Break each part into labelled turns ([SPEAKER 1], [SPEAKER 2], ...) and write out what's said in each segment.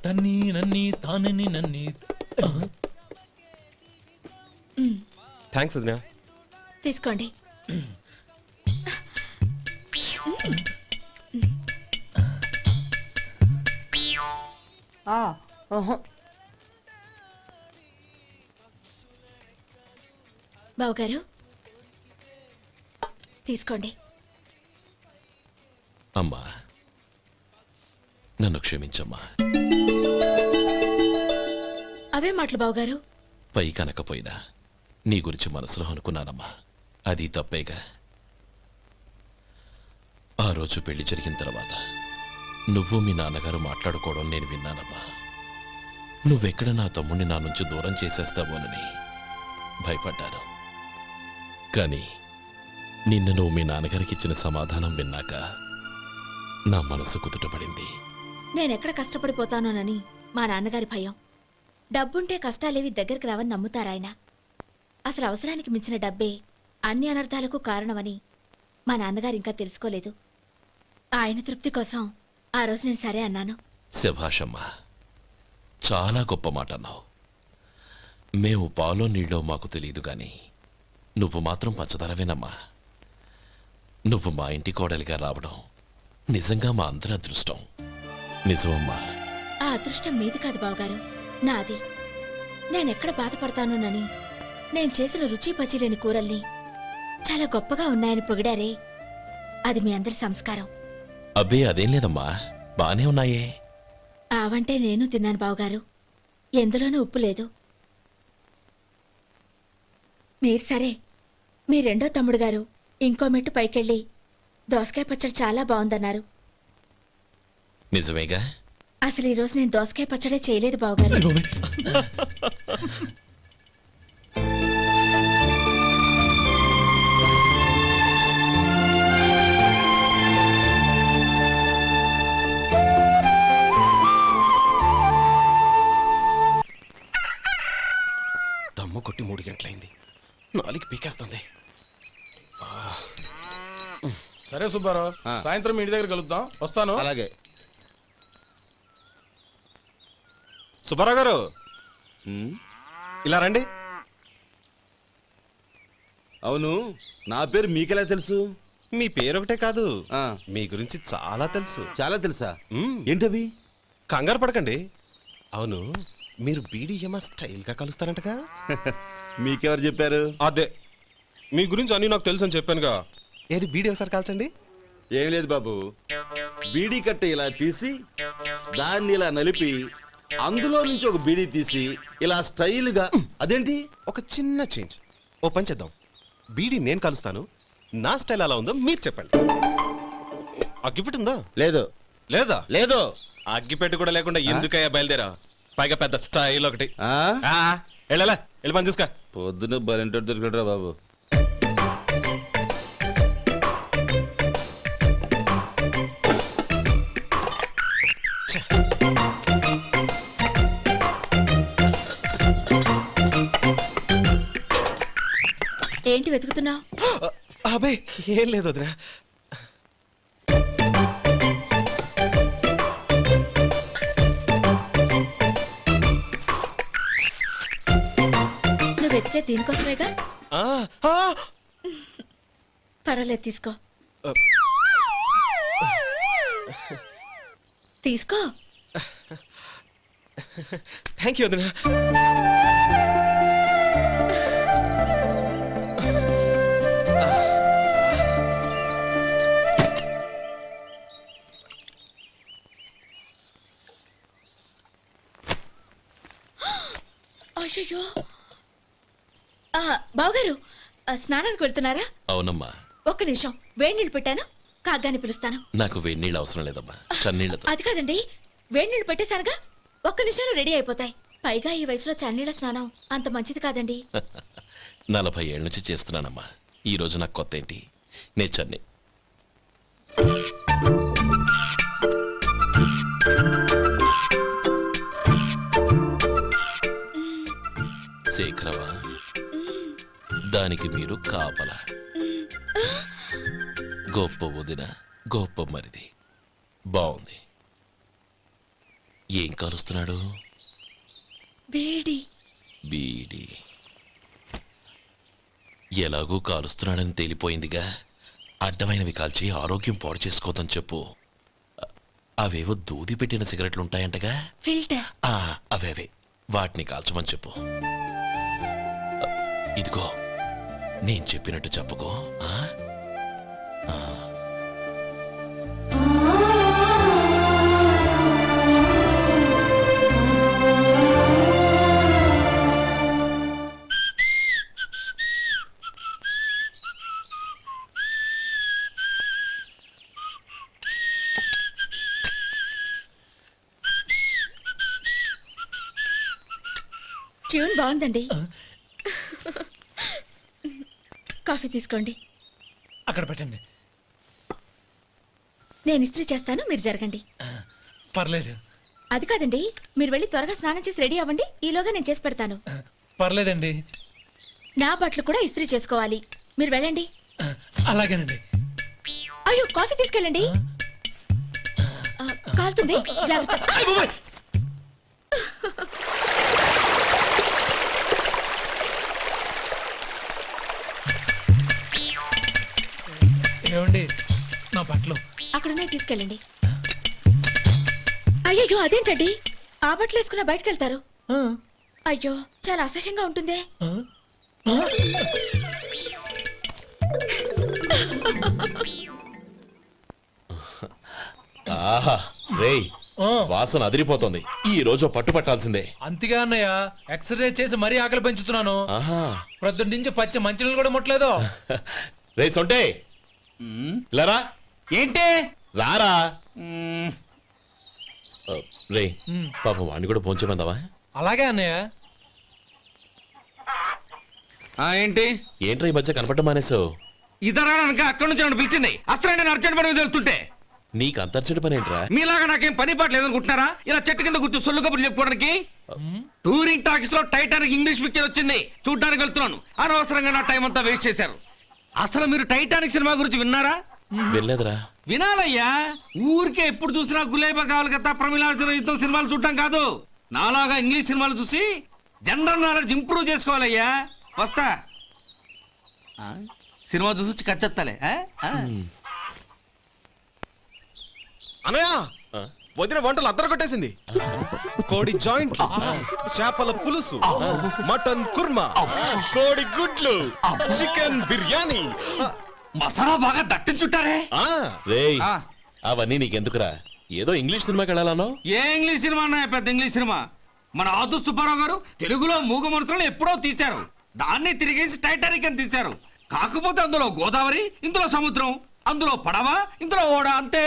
[SPEAKER 1] తన్ని నన్ని తానని నన్ని.
[SPEAKER 2] థ్యాంక్స్ వదినా.
[SPEAKER 3] తీసుకోండి. బావగారు తీసుకోండి.
[SPEAKER 4] అమ్మా నన్ను క్షమించమ్మా.
[SPEAKER 3] అవే మాటలు బావగారు.
[SPEAKER 4] పై కనకపోయినా నీ గురించి మనసులో అనుకున్నానమ్మా. అది తప్పేగా. ఆ రోజు పెళ్లి జరిగిన తర్వాత నువ్వు మీ నాన్నగారు మాట్లాడుకోవడం నేను విన్నానమ్మా. నువ్వెక్కడ నా తమ్ముడిని నా నుంచి దూరం చేసేస్తావోనని భయపడ్డాను. కానీ నిన్న నువ్వు మీ నాన్నగారికి ఇచ్చిన సమాధానం విన్నాక నా మనసు కుదుటపడింది.
[SPEAKER 3] నేనెక్కడ కష్టపడిపోతానోనని మా నాన్నగారి భయం. డబ్బుంటే కష్టాలేవి దగ్గరికి రావని నమ్ముతారాయన. అసలు అవసరానికి మించిన డబ్బే అన్ని అనర్థాలకు కారణమని మా నాన్నగారు ఇంకా తెలుసుకోలేదు. ఆయన తృప్తి కోసం ఆ రోజు నేను సరే అన్నాను.
[SPEAKER 4] శభాషమ్మా, చాలా గొప్ప మాట అన్నావు. మేము పాలో నీళ్ళో మాకు తెలియదు గాని నువ్వు మాత్రం పచ్చదరవేనమ్మా. నువ్వు మా ఇంటి కోడలిగా రావడం నిజంగా మా అందరి అదృష్టం. నిజమమ్మా.
[SPEAKER 3] ఆ అదృష్టం మీది కాదు బావగారు, నాది. నేనెక్కడ బాధపడతానోనని నేను చేసిన రుచి పచిలేని కూరల్ని చాలా గొప్పగా ఉన్నాయని పొగిడారే, అది మీ అందరి సంస్కారం.
[SPEAKER 4] అబ్బే అదేం లేదమ్మా, బానే ఉన్నాయే.
[SPEAKER 3] ఆవంటే నేను తిన్నాను బావగారు, ఎందులోనూ ఉప్పు లేదు. మీరు సరే, మీ రెండో తమ్ముడు గారు ఇంకో మెట్టు పైకెళ్ళి దోసకాయ పచ్చడి చాలా బాగుందన్నారు.
[SPEAKER 4] నిజమేగా?
[SPEAKER 3] అసలు ఈరోజు నేను దోసకాయ పచ్చడే చేయలేదు బావగారు.
[SPEAKER 2] దమ్ము కొట్టి 3 గంటలైంది, 4కి పీకేస్తుంది.
[SPEAKER 1] సరే సుబ్బారావు, సాయంత్రం ఇంటి దగ్గర కలుద్దాం. వస్తాను.
[SPEAKER 5] అలాగే.
[SPEAKER 2] సుబ్బారావు గారు ఇలా రండి.
[SPEAKER 5] అవును, నా పేరు మీకెలా తెలుసు?
[SPEAKER 2] మీ పేరు ఒకటే కాదు, మీ గురించి చాలా తెలుసు.
[SPEAKER 5] చాలా తెలుసా? ఏంటవి?
[SPEAKER 2] కంగారు పడకండి. అవును, మీరు బీడీఎం స్టైల్ గా కలుస్తారంటగా?
[SPEAKER 5] మీకెవరు చెప్పారు?
[SPEAKER 2] అదే, మీ గురించి అన్ని నాకు తెలుసు అని చెప్పానుగా. ఏది బీడీ ఒకసారి కాల్చండి.
[SPEAKER 5] ఏం లేదు బాబు, బీడీ కట్ట ఇలా తీసి దాన్ని ఇలా నలిపి అందులో నుంచి ఒక బీడీ తీసి ఇలా స్టైల్గా. అదేంటి?
[SPEAKER 2] ఒక చిన్న చేంజ్. ఓ పని చేద్దాం, బీడీ నేను కలుస్తాను, నా స్టైల్ ఎలా ఉందో మీరు చెప్పండి. అగ్గిపెట్టి ఉందా?
[SPEAKER 5] లేదు.
[SPEAKER 2] లేదా?
[SPEAKER 5] లేదు.
[SPEAKER 2] అగ్గిపెట్టి కూడా లేకుండా ఎందుకయ్యా బయలుదేరా? పైగా పెద్ద స్టైల్ ఒకటి. వెళ్ళాలా, వెళ్ళి పని చూసుకో.
[SPEAKER 5] పొద్దున బలింటో దొరికడరా బాబు.
[SPEAKER 3] ఏంటి వెతుకుతున్నావు?
[SPEAKER 2] అబే ఏం లేదు వదినా.
[SPEAKER 3] నువ్వు వెతికే దీనికోసమేగా. పర్వాలేదు, తీసుకో. తీసుకో.
[SPEAKER 2] థ్యాంక్ యూ వదినా.
[SPEAKER 3] అయ్యో, బావగారు స్నానానికి వెళ్తున్నారా?
[SPEAKER 4] అవునమ్మా.
[SPEAKER 3] ఒక్క నిమిషం, వేడి నీళ్ళు పెట్టాను, కాగ్గాని పిలుస్తాను.
[SPEAKER 4] నాకు వేడి నీళ్ళు అవసరం లేదమ్మా, చన్నీళ్ళతో.
[SPEAKER 3] అది కాదండి, వేడి నీళ్ళు పెట్టేశానుగా, ఒక్క నిమిషంలో రెడీ అయిపోతాయి. పైగా ఈ వయసులో చన్నీళ్ళ స్నానం అంత మంచిది కాదండి.
[SPEAKER 4] 40 ఏళ్ళ నుంచి చేస్తున్నానమ్మా, ఈ రోజు నాకు కొత్త ఏంటి? నే చన్ని. శేఖరవా, దానికి మీరు కాపలా. గొప్ప వదిన, గొప్ప మరిది. బాగుంది. ఏం కాలుస్తున్నాడు?
[SPEAKER 3] బీడి.
[SPEAKER 4] బీడి. ఎలాగూ కాలుస్తున్నాడని తేలిపోయిందిగా. అడ్డమైనవి కాల్చి ఆరోగ్యం పాడు చేసుకోదని చెప్పు. అవేవో దూది పెట్టిన సిగరెట్లు ఉంటాయంటగా.
[SPEAKER 3] ఫిల్టర్.
[SPEAKER 4] అవే వాటిని కాల్చమని చెప్పు. ఇదిగో నేను చెప్పినట్టు చెప్పుకో.
[SPEAKER 3] ట్యూన్ బాగుందండి. కాఫీ తీసుకోండి.
[SPEAKER 6] అక్కడ పెట్టండి.
[SPEAKER 3] నేను ఇస్త్రీ చేస్తాను, మీరు జరగండి.
[SPEAKER 6] పర్లేదు.
[SPEAKER 3] అది కాదండి, మీరు వెళ్ళి త్వరగా స్నానం చేసి రెడీ అవ్వండి. ఈలోగా నేను చేసి పెడతాను.
[SPEAKER 6] పర్లేదండి.
[SPEAKER 3] నా బట్టలు కూడా ఇస్త్రీ చేసుకోవాలి. మీరు వెళ్ళండి.
[SPEAKER 6] అలాగేనండి.
[SPEAKER 3] అయ్యో, కాఫీ తీసుకెళ్ళండి. కాలుతుంది, జాగ్రత్త.
[SPEAKER 6] ఏమండి, నా బట్టలు
[SPEAKER 3] అక్కడున్నాయి, తీసుకెళ్ళండి. అయ్యో, అదేంటండి ఆ బట్టలు వేసుకున్న బయటకు వెళ్తారు? అయ్యో, చాలా అసహ్యంగా ఉంటుందే.
[SPEAKER 4] ఆహా రేయ్, వాసన అదిరిపోతుంది. ఈ రోజు పట్టు పట్టాల్సిందే.
[SPEAKER 6] అంతగా అన్నయ్య, ఎక్సర్సైజ్ చేసి మరీ ఆకలి పెంచుతున్నాను.
[SPEAKER 4] ఆహా,
[SPEAKER 6] ప్రొద్దున నుంచి పచ్చ మంచినీళ్ళు కూడా ముట్టలేదు.
[SPEAKER 4] రే సొంటే, లరా
[SPEAKER 7] ఏంటి
[SPEAKER 4] రారా. రే పాపం వాడిని కూడా పోంచమందావా?
[SPEAKER 6] అలాగే అన్నయ్య.
[SPEAKER 7] ఏంటి
[SPEAKER 4] ఏంట్రా ఈ మధ్య కనపడటం మానేసావు?
[SPEAKER 7] ఇద్దరా అక్కడి నుంచి నన్ను పిలిచింది. అసలు నేను అర్జెంట్ పని మీద వెళ్తుంటే
[SPEAKER 4] నీకు అంతర్చడి పని ఏంట్రా?
[SPEAKER 7] మీలాగా నాకేం పని పాట లేదనుకుంటున్నారా? ఇలా చెట్టు కింద కూర్చో సొల్లు కబుర్లు చెప్పుకోవడానికి. టూరింగ్ టాకీస్ లో టైటానిక్ ఇంగ్లీష్ పిక్చర్ వచ్చింది, చూడ్డానికి వెళ్తున్నాను. అనవసరంగా నా టైం అంతా వేస్ట్ చేశారు. అసలు మీరు టైటానిక్ సినిమా గురించి విన్నారా?
[SPEAKER 4] వెళ్ళలేదురా.
[SPEAKER 7] వినాలయ్యా. ఊరికే ఎప్పుడు చూసినా గులేబా కావాలి కదా, ప్రమిళార్జున యుద్ధం సినిమాలు చూడటం కాదు. నాలాగా ఇంగ్లీష్ సినిమాలు చూసి జనరల్ నాలెడ్జ్ ఇంప్రూవ్ చేసుకోవాలయ్యా. వస్తా. సినిమా చూసి కచ్చెత్తాలే.
[SPEAKER 2] అనయ్య, వదిన వంటలు అద్దరు కొట్టేసింది. కోడి జాయింట్, చేపల పులుసు, మటన్ కుర్మా, కోడి గుడ్లు, చికెన్ బిర్యానీ.
[SPEAKER 7] మసాలా బాగా దట్టించుంటారే.
[SPEAKER 4] రేయ్, అవన్నీ నీకెందుకురా? ఏదో ఇంగ్లీష్ సినిమాకి వెళ్ళాలనో.
[SPEAKER 7] ఏ ఇంగ్లీష్ సినిమా అన్నా పెద్ద ఇంగ్లీష్ సినిమా. మన ఆదు సుబ్బారావు గారు తెలుగులో మూగ మనుషులను ఎప్పుడో తీశారు. దాన్ని తిరిగేసి టైటానిక్ అని తీశారు. కాకపోతే అందులో గోదావరి, ఇందులో సముద్రం, అందులో పడవ, ఇందులో ఓడ, అంతే.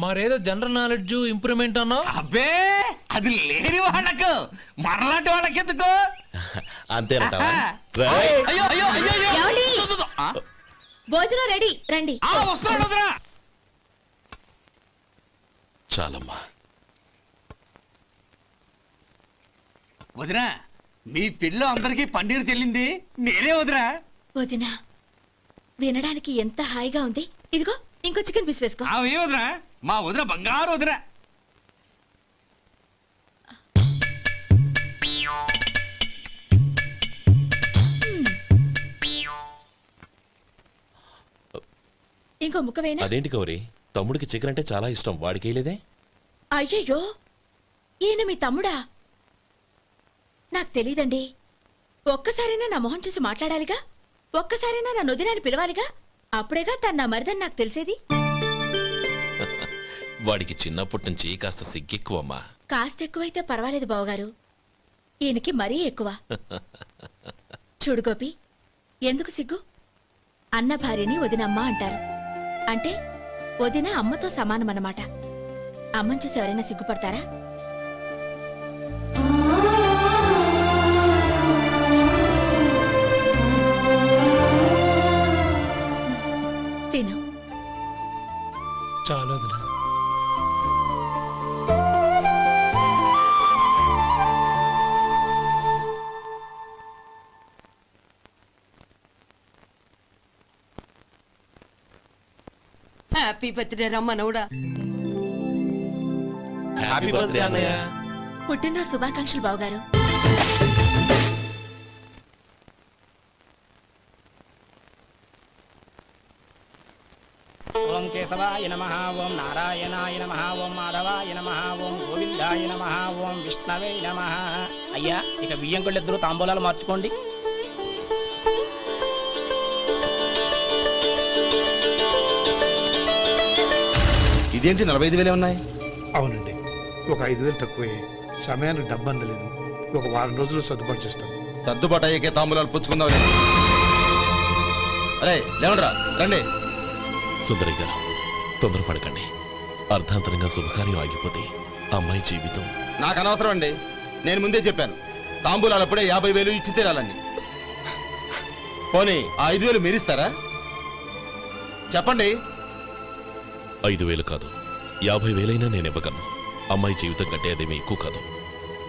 [SPEAKER 6] మరేదో జనరల్ నాలెడ్జ్ ఇంప్రూవ్మెంట్ అన్నా.
[SPEAKER 7] అబ్బే, అది లేని వాళ్ళకు, మనలాంటి వాళ్ళకి ఎందుకు?
[SPEAKER 4] అంతేనంటావా?
[SPEAKER 7] అయ్యో అయ్యో అయ్యో అయ్యో.
[SPEAKER 3] ఏమండి?
[SPEAKER 7] ఆ?
[SPEAKER 3] భోజనం రెడీ, రండి.
[SPEAKER 7] వస్తున్నాడు వదరా.
[SPEAKER 4] చాలమ్మా.
[SPEAKER 7] వదినా, మీ పిల్ల అందరికీ పన్నీరు చెల్లింది నేనే వదినా.
[SPEAKER 3] వదినా, వినడానికి ఎంత హాయిగా ఉంది. ఇదిగో ఇంకో చికెన్ పీస్ వేసుకో.
[SPEAKER 7] ఏ వదినా, మా వదిన బంగారు వదినా.
[SPEAKER 3] ఇంకో ముక్క వేయనా?
[SPEAKER 4] అదేంటి కౌరి, తమ్ముడికి చికెన్ అంటే చాలా ఇష్టం, వాడికి వేయలేదే?
[SPEAKER 3] అయ్యయ్యో, ఈయన మీ తమ్ముడా? నాకు తెలీదండి. ఒక్కసారైనా నా మొహం చూసి మాట్లాడాలిగా, ఒక్కసారైనా నా నొదినాన్ని పిలవాలిగా. అప్పుడేగా తన నా మరిదని నాకు తెలిసేది.
[SPEAKER 4] వాడికి చిన్నప్పటి నుంచి కాస్త సిగ్గెక్కువమ్మా.
[SPEAKER 3] కాస్త ఎక్కువైతే పర్వాలేదు బావగారు, ఈయనకి మరీ ఎక్కువ. చూడు గోపి, ఎందుకు సిగ్గు? అన్న భార్యని వదినమ్మ అంటారు. అంటే వదిన అమ్మతో సమానమన్నమాట. అమ్మని చూసి ఎవరైనా సిగ్గుపడతారా? తిను.
[SPEAKER 6] చాలు వదినా.
[SPEAKER 8] హ్యాపీ బర్త్డే రమ్మనవుడా.
[SPEAKER 4] హ్యాపీ బర్త్డే అన్నయ్య.
[SPEAKER 3] పుట్టినరోజు శుభాకాంక్షలు బావగారు.
[SPEAKER 8] ఓం కేశవాయ నమః ఓం నారాయణాయ నమః ఓం మాధవాయ నమః ఓం గోవిందాయ నమః ఓం విష్ణవే నమః. అయ్యా ఇక బియ్యంకుళ్ళు ఇద్దరు తాంబూలాలు మార్చుకోండి.
[SPEAKER 5] ఇదేంటి 45,000 ఉన్నాయి?
[SPEAKER 9] అవునండి, ఒక 5,000 తక్కువే. సమయానికి డబ్బు అందలేదు. ఒక వారం రోజులు సర్దుబాటు చేస్తాం.
[SPEAKER 5] సర్దుబాటు అయ్యకే తాంబూలాలు పుచ్చుకుందాం. అరే లేవండ్రా, రండి.
[SPEAKER 4] సుందరి గారు తొందరపడకండి. అర్ధాంతరంగా శుభకార్యం ఆగిపోతే అమ్మాయి జీవితం.
[SPEAKER 5] నాకు అనవసరం అండి, నేను ముందే చెప్పాను. తాంబూలాలు అప్పుడే 50,000 ఇచ్చి తీరాలండి. పోనీ ఆ 5,000 మీరిస్తారా? చెప్పండి.
[SPEAKER 4] 5,000 కాదు, 50,000 నేను ఇవ్వగలను. అమ్మాయి జీవితం కంటే అదేమీ ఎక్కువ కాదు.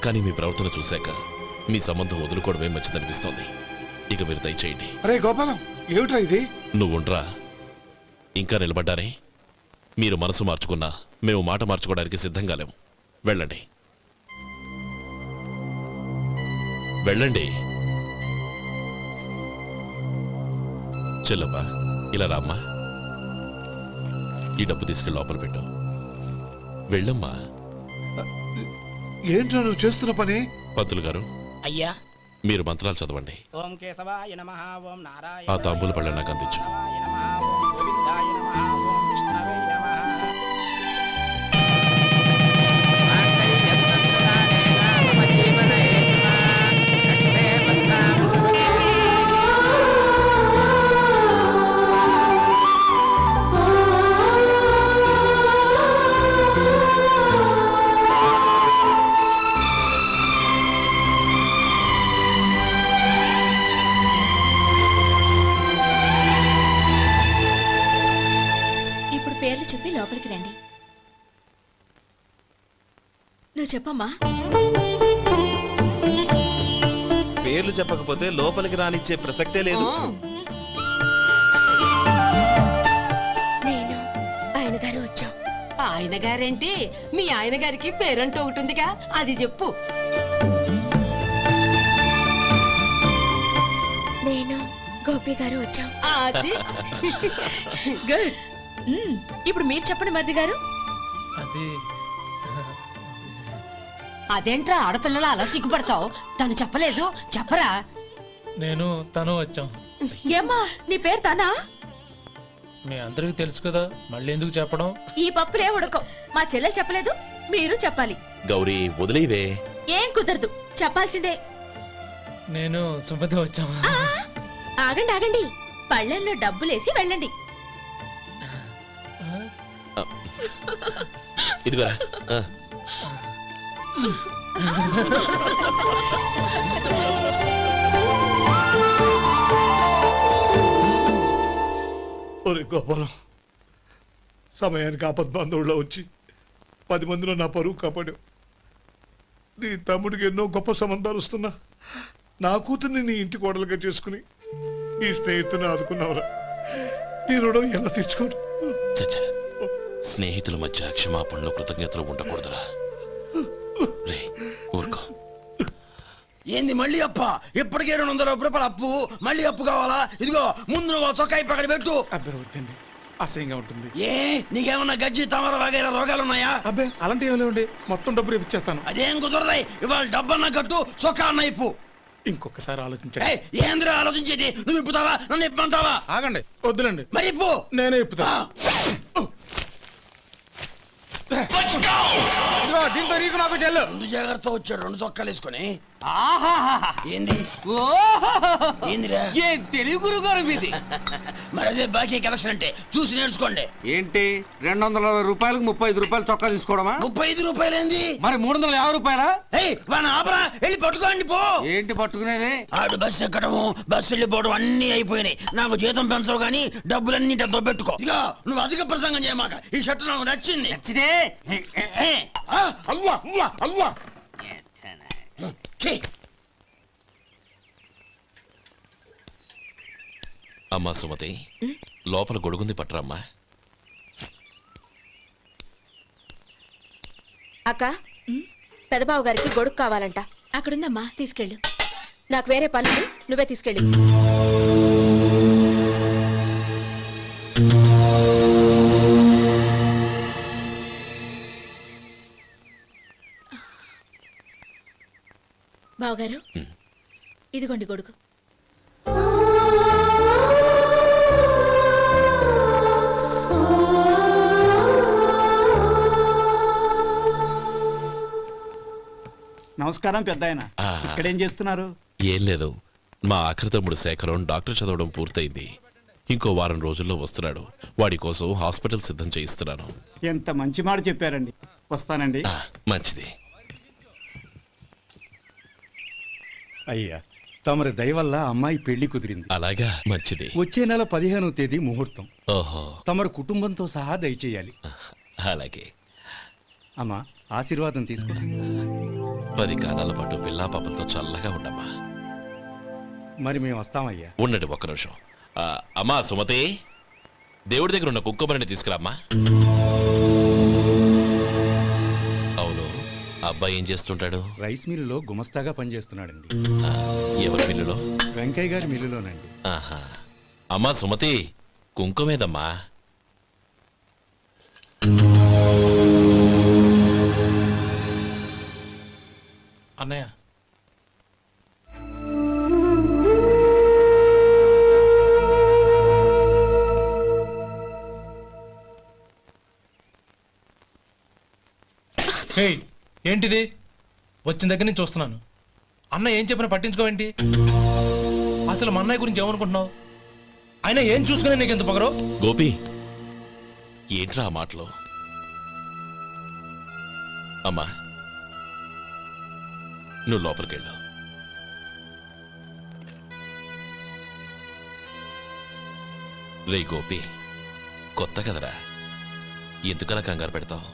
[SPEAKER 4] కానీ మీ ప్రవర్తన చూశాక మీ సంబంధం వదులుకోవడమే మంచిదనిపిస్తోంది. ఇక మీరు దయచేయండి.
[SPEAKER 9] అరే గోపాలం, ఏమిట్రా ఇది?
[SPEAKER 4] నువ్వుండ్రా. ఇంకా నిలబడ్డారే? మీరు మనసు మార్చుకున్నా మేము మాట మార్చుకోవడానికి సిద్ధంగా లేము. వెళ్ళండి, వెళ్ళండి. చెల్లమ్మా, ఇలా రామ్మా. ఈ డబ్బు తీసుకెళ్ళి లోపల పెట్టు. వెళ్ళమ్మా.
[SPEAKER 9] ఏంట్రా నువ్వు చేస్తున్న పని?
[SPEAKER 4] పంతులు గారు,
[SPEAKER 8] అయ్యా
[SPEAKER 4] మీరు మంత్రాలు చదవండి.
[SPEAKER 8] ఓం కేశవాయ నమః ఓం నారాయణ
[SPEAKER 4] ఆ తాంబూల పళ్ళ నాకు అందించు.
[SPEAKER 8] ఓం గోవిందాయ నమః ఓం విష్ణవే నమః.
[SPEAKER 3] ఇప్పుడు పేర్లు చెప్పి లోపలికి రండి. నువ్వు చెప్పమ్మా.
[SPEAKER 2] పేర్లు చెప్పకపోతే లోపలికి రానిచ్చే ప్రసక్తే లేదు.
[SPEAKER 3] నేను ఆయన గారు వచ్చాం.
[SPEAKER 10] ఆయన గారేంటి, మీ ఆయన గారికి పేరంటూ ఒకటి ఉందిగా, అది చెప్పు.
[SPEAKER 3] నేను గోపి గారు వచ్చాం.
[SPEAKER 10] అది
[SPEAKER 3] గుడ్. ఇప్పుడు మీరు చెప్పండి మరిది గారు.
[SPEAKER 6] అది
[SPEAKER 10] అదేంట్రా ఆడపిల్లలు అలా సిగ్గుపడతావు? తను చెప్పలేదు, చెప్పరా.
[SPEAKER 6] నేను తను వచ్చాం.
[SPEAKER 3] ఏమ్మా నీ పేరు తానా?
[SPEAKER 6] మీ అందరికీ తెలుసు కదా, మళ్ళీ ఎందుకు చెప్పడం?
[SPEAKER 3] ఈ పప్పులే ఉడకం. మా చెల్లెలు చెప్పలేదు, మీరు చెప్పాలి.
[SPEAKER 4] గౌరీ వదిలేవే.
[SPEAKER 3] ఏం కుదరదు, చెప్పాల్సిందే.
[SPEAKER 6] నేను సుమతి వచ్చాం.
[SPEAKER 3] ఆ, ఆగండి ఆగండి, పళ్ళెంలో డబ్బులేసి వెళ్ళండి.
[SPEAKER 4] ఇదిగోరా.
[SPEAKER 9] ఒరే గోపాలం, సమయానికి ఆపద్బాంధవుల్లో వచ్చి 10 మందిలో నా పరువు కాపాడావు. నీ తమ్ముడికి ఎన్నో గొప్ప సంబంధాలు వస్తున్నా నా కూతుర్ని నీ ఇంటి కోడలుగా చేసుకుని నీ స్నేహితుని ఆదుకున్నావురా. నీ రుణం ఎలా తీర్చుకోరు?
[SPEAKER 4] చచ్చా, స్నేహితుల మధ్య క్షమాపణలు కృతజ్ఞతలు ఉండకూడదురా. రే ఊరుకో.
[SPEAKER 7] ఏంది మళ్ళీ అప్ప? ఇప్పటికే 200 రూపాయల అప్పు, మళ్ళీ అప్పు కావాలా? ఇదిగో ముందు నువ్వు చొక్కాయి పక్కన పెట్టు.
[SPEAKER 1] అబ్బే వద్దండి, అసహ్యంగా ఉంటుంది.
[SPEAKER 7] ఏ నీకేమన్నా గజ్జి తమర వగైరా రోగాలు ఉన్నాయా?
[SPEAKER 1] అబ్బే అలాంటి ఏమి లేవండి, మొత్తం డబ్బు రేపు ఇచ్చేస్తాను.
[SPEAKER 7] అదేం కుదరదాయి. ఇవాళ డబ్బన్నా కట్టు, చొక్కా అన్న ఇప్పు.
[SPEAKER 1] ఇంకొకసారి ఆలోచించండి.
[SPEAKER 7] ఏయ్, ఏంద్రా ఆలోచించేది? నువ్వు ఇప్పుతావా, నన్ను ఇప్పమంటావా?
[SPEAKER 1] ఆగండి, వద్దులండి,
[SPEAKER 7] మరి ఇప్పు.
[SPEAKER 1] నేనే ఇప్పుతా. ఇదిగో దీంతో నీకు నాకు చెల్లు.
[SPEAKER 7] ముందు జాగ్రత్త వచ్చాడు 2 చొక్కాలు వేసుకొని. ఏంది ఏందిరా?
[SPEAKER 11] ఏ తెలుగు గురుగారు మీది?
[SPEAKER 7] మరి అదే బాకీ కలెక్షన్ అంటే చూసి నేర్చుకోండి.
[SPEAKER 11] ఏంటి 220 రూపాయలకు 35 రూపాయలు చొక్కా తీసుకోవడమా?
[SPEAKER 7] 35 రూపాయలు ఏంది?
[SPEAKER 11] మరి 350 రూపాయలా?
[SPEAKER 7] ఏయ్ వాడిని ఆపరా, వెళ్ళి పట్టుకోండి పో.
[SPEAKER 11] ఏంటి పట్టుకునేది?
[SPEAKER 7] ఆడు బస్సు ఎక్కడము, బస్సు వెళ్ళిపోవడం అన్ని అయిపోయినాయి. నాకు జీతం పెంచవు గానీ డబ్బులన్నీ దొబ్బెట్టుకో. ఇక నువ్వు అధిక ప్రసంగం చేయమాక. ఈ షర్ట్ నాకు నచ్చింది.
[SPEAKER 11] నచ్చితే
[SPEAKER 7] అల్వా అల్వా అల్వా. ఛీ.
[SPEAKER 4] అమ్మా సుమతి, లోపల గొడుగుంది పట్టరమ్మా.
[SPEAKER 3] అక్క
[SPEAKER 10] పెదబావు గారికి గొడుగు కావాలంట.
[SPEAKER 3] అక్కడుందమ్మా, తీసుకెళ్ళు.
[SPEAKER 10] నాకు వేరే పనులు, నువ్వే తీసుకెళ్ళి.
[SPEAKER 3] బావగారు, ఇదిగోండి గొడుగు.
[SPEAKER 8] నమస్కారం పెద్ద ఆయన.
[SPEAKER 4] ఆ,
[SPEAKER 8] ఇక్కడేం చేస్తున్నారు?
[SPEAKER 4] ఏం లేదు, మా ఆఖరి తమ్ముడు శేఖరం డాక్టర్ చదవడం పూర్తయింది. ఇంకో వారం రోజుల్లో వస్తున్నాడు. వాడి కోసం హాస్పిటల్ సిద్ధం చేయిస్తున్నాను.
[SPEAKER 8] ఎంత మంచి మాట చెప్పారండి. వస్తానండి.
[SPEAKER 4] ఆ, మంచిది.
[SPEAKER 12] అయ్యా, తమరి దయ వల్ల అమ్మాయి పెళ్లి కుదిరింది.
[SPEAKER 4] అలాగా, మంచిది.
[SPEAKER 12] వచ్చే నెల 15వ తేదీ ముహూర్తం.
[SPEAKER 4] ఓహో,
[SPEAKER 12] తమరు కుటుంబంతో సహా దయచేయాలి.
[SPEAKER 4] అలాగే.
[SPEAKER 12] అమ్మా, ఆశీర్వాదం తీసుకో.
[SPEAKER 4] 10 కాలాల పాటు పిల్లా పాపలతో చల్లగా ఉండమ్మా.
[SPEAKER 12] మరి మేము వస్తామయ్యా.
[SPEAKER 4] ఉండండి ఒక్క నిమిషం. అమ్మా సుమతి, దేవుడి దగ్గర ఉన్న కుక్కమరిని తీసుకురామ్మా. అవును, అబ్బాయి ఏం చేస్తుంటాడు?
[SPEAKER 12] రైస్ మిల్లులో గుమస్తాగా పనిచేస్తున్నాడండి.
[SPEAKER 4] ఆ, ఎవరి మిల్లులో?
[SPEAKER 12] వెంకయ్య గారి మిల్లులోనండి.
[SPEAKER 4] ఆహా. అమ్మా సుమతి, కుంకుమేదమ్మా?
[SPEAKER 6] అన్నయ్య, ఏయ్, ఏంటిది? వచ్చిన దగ్గర నుంచి చూస్తున్నాను. అన్న ఏం చెప్పినా పట్టించుకోవేంటి? అసలు మా అన్నయ్య గురించి ఏమనుకుంటున్నావు? ఆయన ఏం చూసుకునే నీకు ఎంత పొగరు?
[SPEAKER 4] గోపి, ఏంట్రా ఆ మాటలు? అమ్మా, నువ్వు లోపలికెళ్ళు. రే గోపి, కొత్త కదరా, ఎందుకలా కంగారు పెడతావు?